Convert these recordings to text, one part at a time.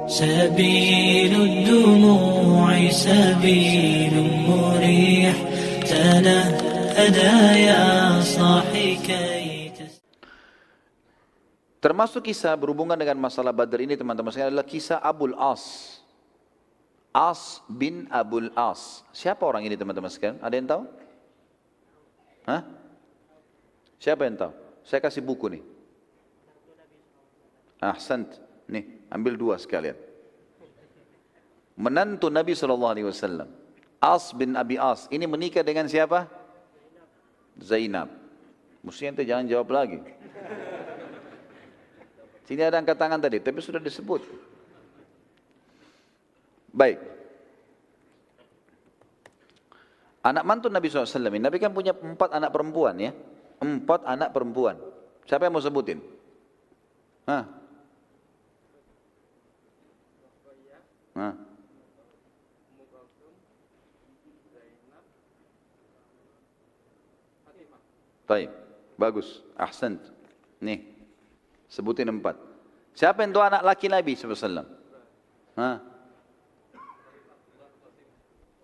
سبيل الدموع سبيل مريح تنهدى يا صاحي كي Termasuk kisah berhubungan dengan masalah Badar ini teman-teman sekalian adalah kisah Abul As. As bin Abul As. Siapa orang ini teman-teman sekalian? Ada yang tahu? Hah? Siapa yang tahu? Saya kasih buku nih. Ahsant. Nih, ambil dua sekalian. Menantu Nabi SAW. As bin Abi As. Ini menikah dengan siapa? Zainab. Mestinya ente jangan jawab lagi. Sini ada angkat tangan tadi, tapi sudah disebut. Baik. Anak mantu Nabi SAW, Nabi kan punya 4 anak perempuan ya. 4 anak perempuan. Siapa yang mau sebutin? Hah? Hah? Baik, bagus, ahsan. Nih. Sebutin 4. Siapa yang tahu anak laki Nabi SAW?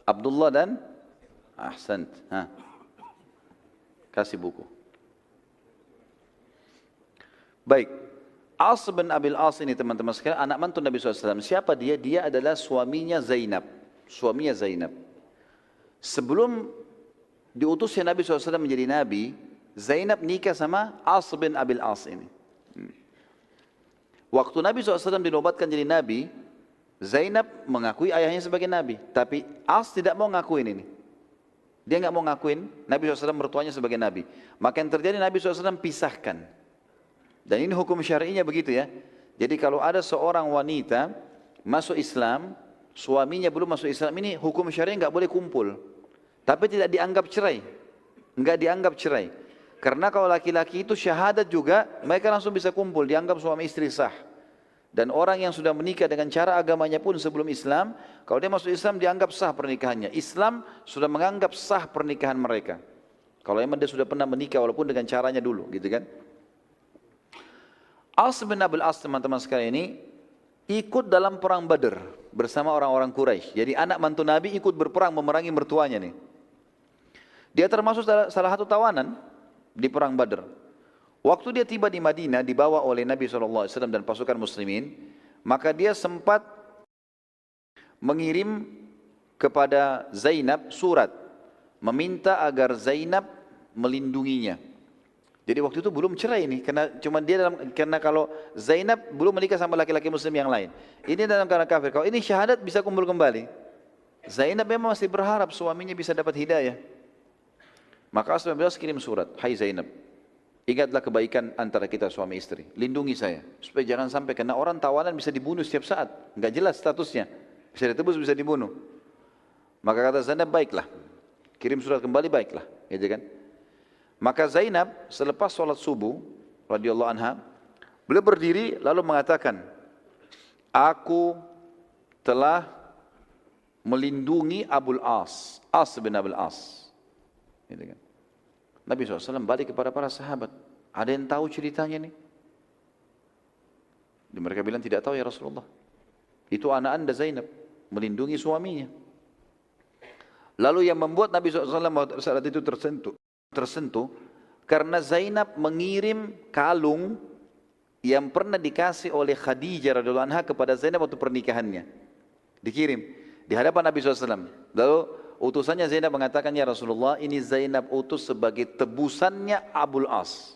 Abdullah dan Ahsan. Kasih buku. Baik. As bin Abil As ini teman-teman sekalian, anak mantu Nabi SAW. Siapa dia? Dia adalah suaminya Zainab. Suaminya Zainab. Sebelum diutusnya Nabi SAW menjadi Nabi, Zainab nikah sama As bin Abil As ini. Waktu Nabi SAW dinobatkan jadi Nabi, Zainab mengakui ayahnya sebagai Nabi. Tapi As tidak mau ngakuin ini. Dia nggak mau ngakuin Nabi SAW mertuanya sebagai Nabi. Maka yang terjadi Nabi SAW pisahkan. Dan ini hukum syar'inya begitu ya. Jadi kalau ada seorang wanita masuk Islam, suaminya belum masuk Islam, ini hukum syar'i nggak boleh kumpul. Tapi tidak dianggap cerai. Nggak dianggap cerai. Karena kalau laki-laki itu syahadat juga, mereka langsung bisa kumpul, dianggap suami istri sah. Dan orang yang sudah menikah dengan cara agamanya pun sebelum Islam, kalau dia masuk Islam dianggap sah pernikahannya. Islam sudah menganggap sah pernikahan mereka. Kalau memang dia sudah pernah menikah walaupun dengan caranya dulu, gitu kan. As bin Abul As teman-teman sekalian ini ikut dalam perang Badar bersama orang-orang Quraisy. Jadi anak mantu Nabi ikut berperang memerangi mertuanya nih. Dia termasuk salah satu tawanan di perang Badar. Waktu dia tiba di Madinah dibawa oleh Nabi SAW dan pasukan muslimin, maka dia sempat mengirim kepada Zainab surat meminta agar Zainab melindunginya. Jadi waktu itu belum cerai ini, karena kalau Zainab belum menikah sama laki-laki muslim yang lain. Ini dalam keadaan kafir. Kalau ini syahadat bisa kumpul kembali. Zainab memang masih berharap suaminya bisa dapat hidayah. Maka Rasulullah kirim surat, hai Zainab, ingatlah kebaikan antara kita suami istri, lindungi saya, supaya jangan sampai, karena orang tawanan bisa dibunuh setiap saat, nggak jelas statusnya, bisa ditebus, bisa dibunuh. Maka kata Zainab, baiklah, kirim surat kembali, baiklah, gitu kan. Maka Zainab selepas sholat subuh, radhiyallahu anha, beliau berdiri lalu mengatakan, aku telah melindungi Abul As, As bin Abul As, gitu kan. Nabi SAW balik kepada para sahabat. Ada yang tahu ceritanya nih? Dan mereka bilang tidak tahu ya Rasulullah. Itu anak anda Zainab melindungi suaminya. Lalu yang membuat Nabi SAW saat itu tersentuh karena Zainab mengirim kalung yang pernah dikasih oleh Khadijah radhiyallahu anha kepada Zainab waktu pernikahannya. Dikirim di hadapan Nabi SAW. Lalu utusannya Zainab mengatakan, ya Rasulullah, ini Zainab utus sebagai tebusannya Abul As.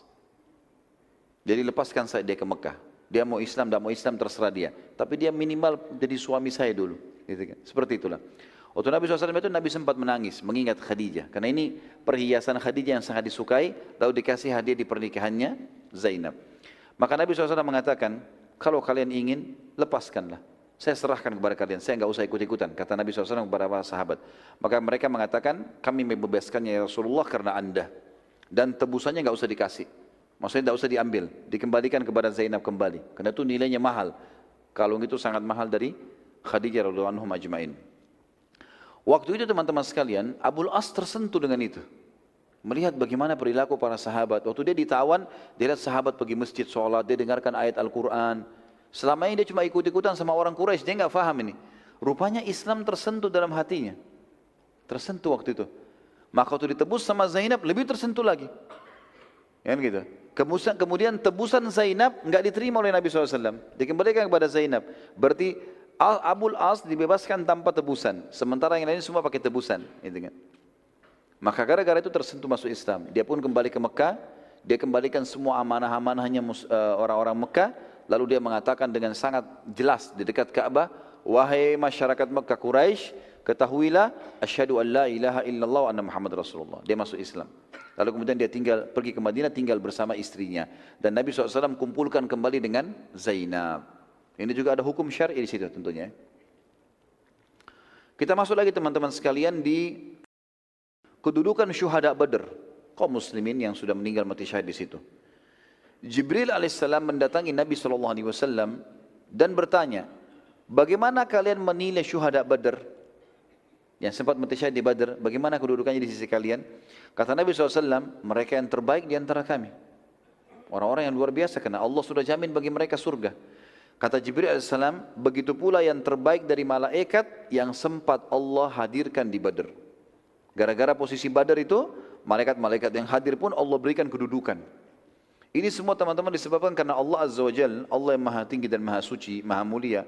Jadi lepaskan saya dia ke Mekah. Dia mau Islam, tidak mau Islam terserah dia. Tapi dia minimal jadi suami saya dulu. Gitu kan? Seperti itulah. Waktu Nabi SAW itu Nabi sempat menangis, mengingat Khadijah. Karena ini perhiasan Khadijah yang sangat disukai, lalu dikasih hadiah di pernikahannya Zainab. Maka Nabi SAW mengatakan, kalau kalian ingin, lepaskanlah. Saya serahkan kepada kalian, saya enggak usah ikut-ikutan, kata Nabi SAW kepada para sahabat. Maka mereka mengatakan, kami membebaskannya ya Rasulullah karena anda. Dan tebusannya enggak usah dikasih. Maksudnya enggak usah diambil, dikembalikan kepada Zainab kembali. Karena itu nilainya mahal. Kalung itu sangat mahal dari Khadijah radhiyallahu anhum ajma'in. Waktu itu teman-teman sekalian, Abul As tersentuh dengan itu. Melihat bagaimana perilaku para sahabat. Waktu dia ditawan, dia lihat sahabat pergi masjid sholat, dia dengarkan ayat Al-Quran. Selama ini dia cuma ikut-ikutan sama orang Quraisy, dia nggak paham ini. Rupanya Islam tersentuh dalam hatinya. Tersentuh waktu itu. Maka waktu ditebus sama Zainab lebih tersentuh lagi. Kan gitu. Kemudian tebusan Zainab nggak diterima oleh Nabi SAW. Dikembalikan kepada Zainab. Berarti Abul As dibebaskan tanpa tebusan. Sementara yang lain semua pakai tebusan. Gitu kan. Maka gara-gara itu tersentuh masuk Islam. Dia pun kembali ke Mekah. Dia kembalikan semua amanah-amanahnya orang-orang Mekah. Lalu dia mengatakan dengan sangat jelas di dekat Ka'bah. Wahai masyarakat Mekah Quraisy, ketahuilah asyhadu an la ilaha illallah wa anna Muhammad Rasulullah. Dia masuk Islam. Lalu kemudian dia pergi ke Madinah, tinggal bersama istrinya. Dan Nabi SAW kumpulkan kembali dengan Zainab. Ini juga ada hukum syar'i di situ tentunya. Kita masuk lagi teman-teman sekalian di kedudukan syuhada Badr, kaum muslimin yang sudah meninggal mati syahid di situ. Jibril alaihissalam mendatangi Nabi SAW dan bertanya, bagaimana kalian menilai syuhada Badr? Yang sempat mati syahid di Badr, bagaimana kedudukannya di sisi kalian? Kata Nabi SAW, mereka yang terbaik di antara kami. Orang-orang yang luar biasa, karena Allah sudah jamin bagi mereka surga. Kata Jibril AS, begitu pula yang terbaik dari malaikat yang sempat Allah hadirkan di Badr. Gara-gara posisi Badr itu, malaikat-malaikat yang hadir pun Allah berikan kedudukan. Ini semua teman-teman disebabkan karena Allah Azza wa Jal, Allah yang maha tinggi dan maha suci, maha mulia,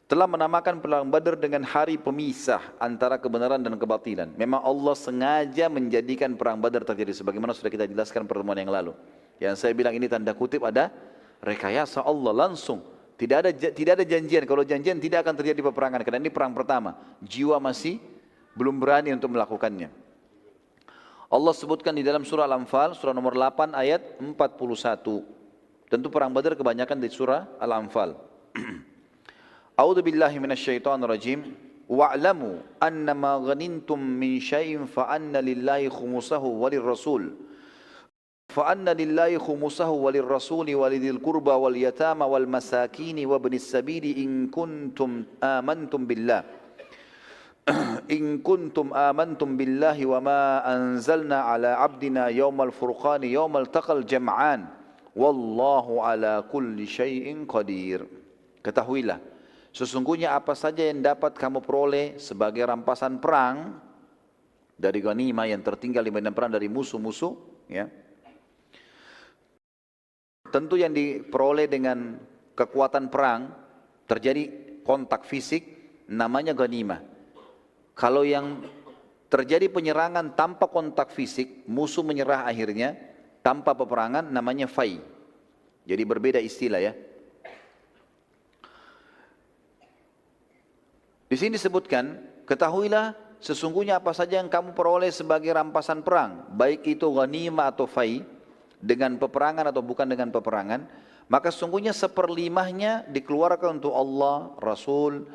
telah menamakan perang Badr dengan hari pemisah antara kebenaran dan kebatilan. Memang Allah sengaja menjadikan perang Badr terjadi sebagaimana sudah kita jelaskan pertemuan yang lalu. Yang saya bilang ini tanda kutip ada rekayasa Allah langsung. Tidak ada janjian. Kalau janjian tidak akan terjadi peperangan karena ini perang pertama. Jiwa masih belum berani untuk melakukannya. Allah sebutkan di dalam surah Al-Anfal, surah nomor 8 ayat 41. Tentu perang Badr kebanyakan di surah Al-Anfal. A'udzu billahi minasyaitonir rajim. Wa'lamu annama ghanintum min syai'in fa anna lillahi khumusahu walirrasul. Fa anna lillahi khumusahu walirrasuli walidil qurba wal yatama wal masakin wa ibnis sabili in kuntum amantum billah. In kuntum amantum billahi wa ma anzalna ala abdina yawmal furqani yawmal taqal jam'an wallahu ala kulli syai'in qadir. Ketahuilah, sesungguhnya apa saja yang dapat kamu peroleh sebagai rampasan perang dari ghanimah yang tertinggal di medan perang dari musuh-musuh, ya. Tentu yang diperoleh dengan kekuatan perang terjadi kontak fisik namanya ghanimah. Kalau yang terjadi penyerangan tanpa kontak fisik, musuh menyerah akhirnya tanpa peperangan namanya fai. Jadi berbeda istilah ya. Di sini disebutkan, ketahuilah sesungguhnya apa saja yang kamu peroleh sebagai rampasan perang, baik itu ghanimah atau fai, dengan peperangan atau bukan dengan peperangan, maka sesungguhnya seperlimahnya dikeluarkan untuk Allah, Rasul,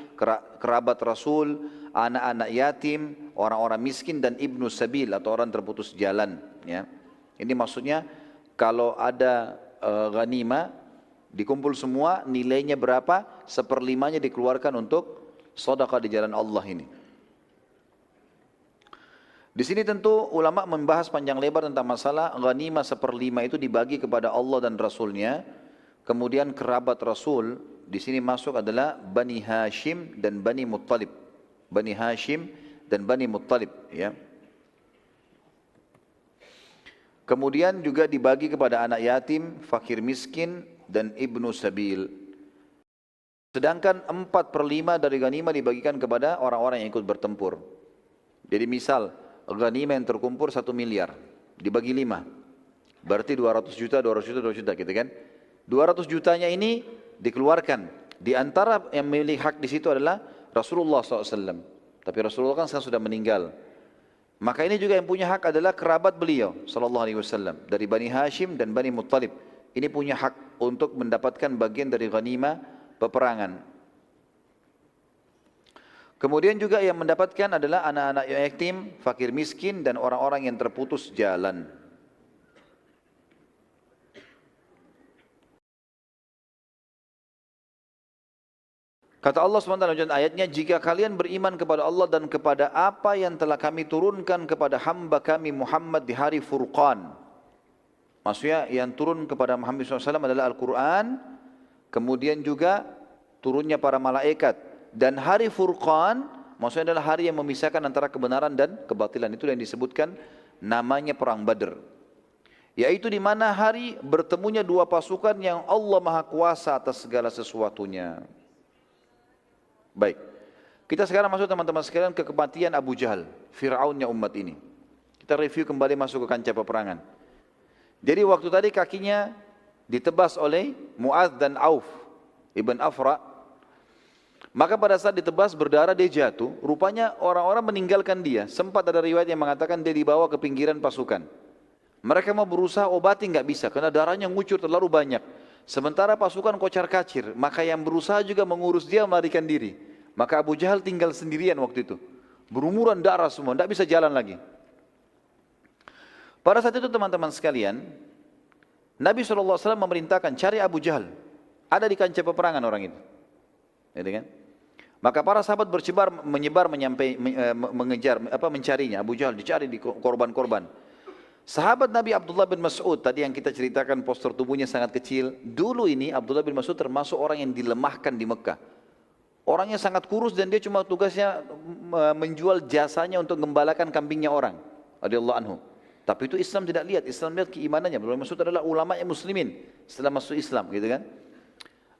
kerabat Rasul, anak-anak yatim, orang-orang miskin dan ibnu sabil atau orang terputus jalan. Ya. Ini maksudnya kalau ada ghanimah dikumpul semua, nilainya berapa, seperlimanya dikeluarkan untuk sedekah di jalan Allah ini. Di sini tentu ulama membahas panjang lebar tentang masalah ghanimah seperlima itu dibagi kepada Allah dan Rasulnya. Kemudian kerabat Rasul di sini masuk adalah Bani Hashim dan Bani Muttalib. Bani Hashim dan Bani Muttalib, ya. Kemudian juga dibagi kepada anak yatim, fakir miskin dan ibnu sabil. Sedangkan 4/5 dari ghanimah dibagikan kepada orang-orang yang ikut bertempur. Jadi misal ghanimah yang terkumpul 1 miliar dibagi 5, berarti 200 juta, 200 juta, 200 juta gitu kan. 200 jutanya ini dikeluarkan. Di antara yang memiliki hak di situ adalah Rasulullah SAW. Tapi Rasulullah kan sekarang sudah meninggal. Maka ini juga yang punya hak adalah kerabat beliau SAW dari Bani Hashim dan Bani Muttalib. Ini punya hak untuk mendapatkan bagian dari ghanimah peperangan. Kemudian juga yang mendapatkan adalah anak-anak yatim, fakir miskin dan orang-orang yang terputus jalan. Kata Allah SWT dalam ayatnya, jika kalian beriman kepada Allah dan kepada apa yang telah kami turunkan kepada hamba kami Muhammad di hari Furqan. Maksudnya yang turun kepada Muhammad SAW adalah Al-Quran, kemudian juga turunnya para malaikat, dan hari Furqan, maksudnya adalah hari yang memisahkan antara kebenaran dan kebatilan. Itu yang disebutkan namanya Perang Badr. Yaitu di mana hari bertemunya dua pasukan yang Allah Maha Kuasa atas segala sesuatunya. Baik, kita sekarang masuk teman-teman sekalian ke kematian Abu Jahal, Fir'aunnya umat ini. Kita review kembali masuk ke kancah peperangan. Jadi waktu tadi kakinya ditebas oleh Mu'adz dan Auf ibn Afra. Maka pada saat ditebas berdarah dia jatuh. Rupanya orang-orang meninggalkan dia. Sempat ada riwayat yang mengatakan dia dibawa ke pinggiran pasukan. Mereka mau berusaha obati nggak bisa karena darahnya ngucur terlalu banyak. Sementara pasukan kocar kacir. Maka yang berusaha juga mengurus dia melarikan diri. Maka Abu Jahal tinggal sendirian waktu itu. Berumuran darah semua, tidak bisa jalan lagi. Pada saat itu teman-teman sekalian, Nabi SAW memerintahkan cari Abu Jahal. Ada di kancah peperangan orang itu. Gitu kan? Maka para sahabat menyebar mencarinya. Abu Jahal dicari di korban-korban. Sahabat Nabi Abdullah bin Mas'ud, tadi yang kita ceritakan postur tubuhnya sangat kecil. Dulu ini Abdullah bin Mas'ud termasuk orang yang dilemahkan di Mekah. Orangnya sangat kurus dan dia cuma tugasnya menjual jasanya untuk gembalakan kambingnya orang. Radhiyallahu anhu. Tapi itu Islam tidak lihat, Islam lihat keimanannya. Abdullah bin Mas'ud adalah ulama yang muslimin setelah masuk Islam, gitu kan.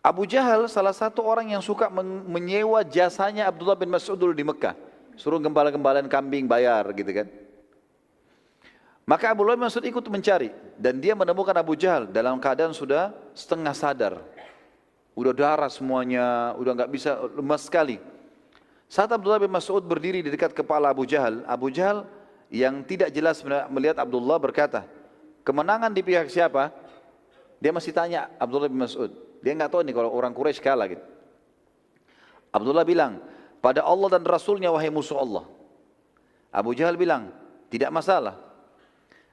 Abu Jahal salah satu orang yang suka menyewa jasanya Abdullah bin Mas'ud dulu di Mekah. Suruh gembala-gembalaan kambing, bayar, gitu kan. Maka Abdullah bin Mas'ud ikut mencari dan dia menemukan Abu Jahal dalam keadaan sudah setengah sadar. Udah darah semuanya, udah nggak bisa, lemas sekali. Saat Abdullah bin Mas'ud berdiri di dekat kepala Abu Jahal yang tidak jelas melihat Abdullah berkata, kemenangan di pihak siapa? Dia masih tanya Abdullah bin Mas'ud. Dia nggak tahu nih kalau orang Quraisy kalah gitu. Abdullah bilang, pada Allah dan Rasulnya wahai musuh Allah. Abu Jahal bilang, tidak masalah.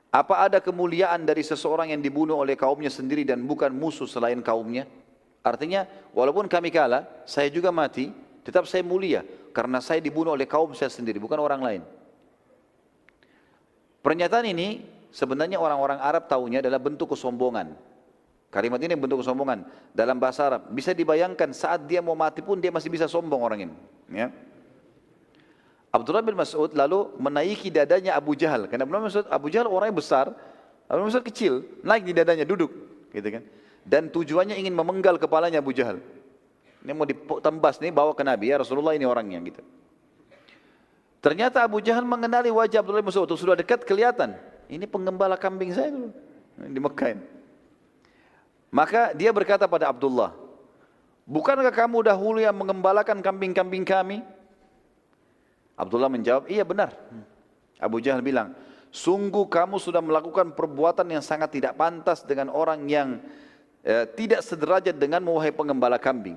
Apa ada kemuliaan dari seseorang yang dibunuh oleh kaumnya sendiri dan bukan musuh selain kaumnya? Artinya, walaupun kami kalah, saya juga mati, tetap saya mulia. Karena saya dibunuh oleh kaum saya sendiri, bukan orang lain. Pernyataan ini sebenarnya orang-orang Arab tahunya adalah bentuk kesombongan. Kalimat ini bentuk kesombongan dalam bahasa Arab. Bisa dibayangkan saat dia mau mati pun dia masih bisa sombong orang ini. Ya. Abdullah bin Mas'ud lalu menaiki dadanya Abu Jahal. Karena Abu Jahal orangnya besar, Abu Mas'ud kecil, naik di dadanya, duduk, gitu kan. Dan tujuannya ingin memenggal kepalanya Abu Jahal. Ini mau ditembas nih, bawa ke Nabi, ya Rasulullah ini orangnya, gitu. Ternyata Abu Jahal mengenali wajah Abdullah bin Mas'ud, sudah dekat kelihatan. Ini penggembala kambing saya dulu di Mekah ini. Maka dia berkata pada Abdullah, bukankah kamu dahulu yang mengembalakan kambing-kambing kami? Abdullah menjawab, iya benar. Abu Jahal bilang, sungguh kamu sudah melakukan perbuatan yang sangat tidak pantas dengan orang yang tidak sederajat dengan wahai pengembala kambing.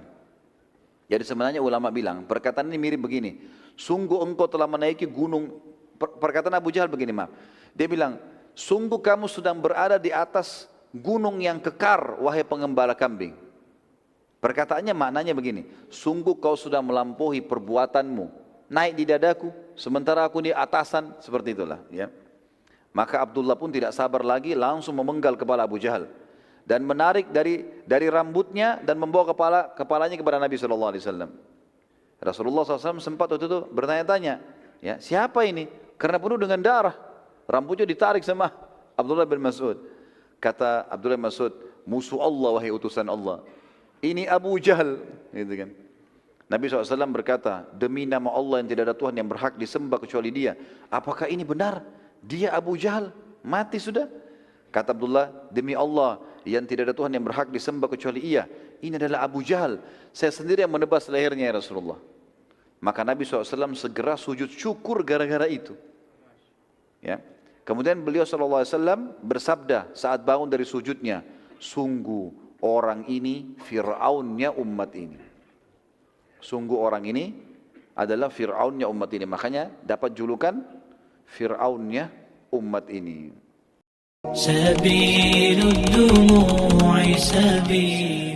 Jadi sebenarnya ulama bilang, perkataan ini mirip begini, sungguh engkau telah menaiki gunung, perkataan Abu Jahal begini, maaf. Dia bilang, sungguh kamu sedang berada di atas gunung yang kekar, wahai pengembala kambing. Perkataannya maknanya begini, sungguh kau sudah melampaui perbuatanmu, naik di dadaku, sementara aku di atasan, seperti itulah. Ya. Maka Abdullah pun tidak sabar lagi, langsung memenggal kepala Abu Jahal dan menarik dari rambutnya dan membawa kepalanya kepada Nabi SAW. Rasulullah SAW sempat waktu itu bertanya-tanya, ya, siapa ini? Karena penuh dengan darah, rambutnya ditarik sama Abdullah bin Mas'ud. Kata Abdullah bin Mas'ud, musuh Allah wahai utusan Allah. Ini Abu Jahal, gitu kan. Nabi SAW berkata, demi nama Allah yang tidak ada Tuhan yang berhak disembah kecuali Dia. Apakah ini benar? Dia Abu Jahal mati sudah? Kata Abdullah, demi Allah yang tidak ada Tuhan yang berhak disembah kecuali Ia. Ini adalah Abu Jahal. Saya sendiri yang menebas lehernya ya Rasulullah. Maka Nabi SAW segera sujud syukur gara-gara itu. Ya. Kemudian beliau SAW bersabda saat bangun dari sujudnya, sungguh orang ini Fir'aunnya umat ini. Sungguh orang ini adalah Fir'aunnya umat ini. Makanya dapat julukan Fir'aunnya umat ini. سبيل الدموع سبيل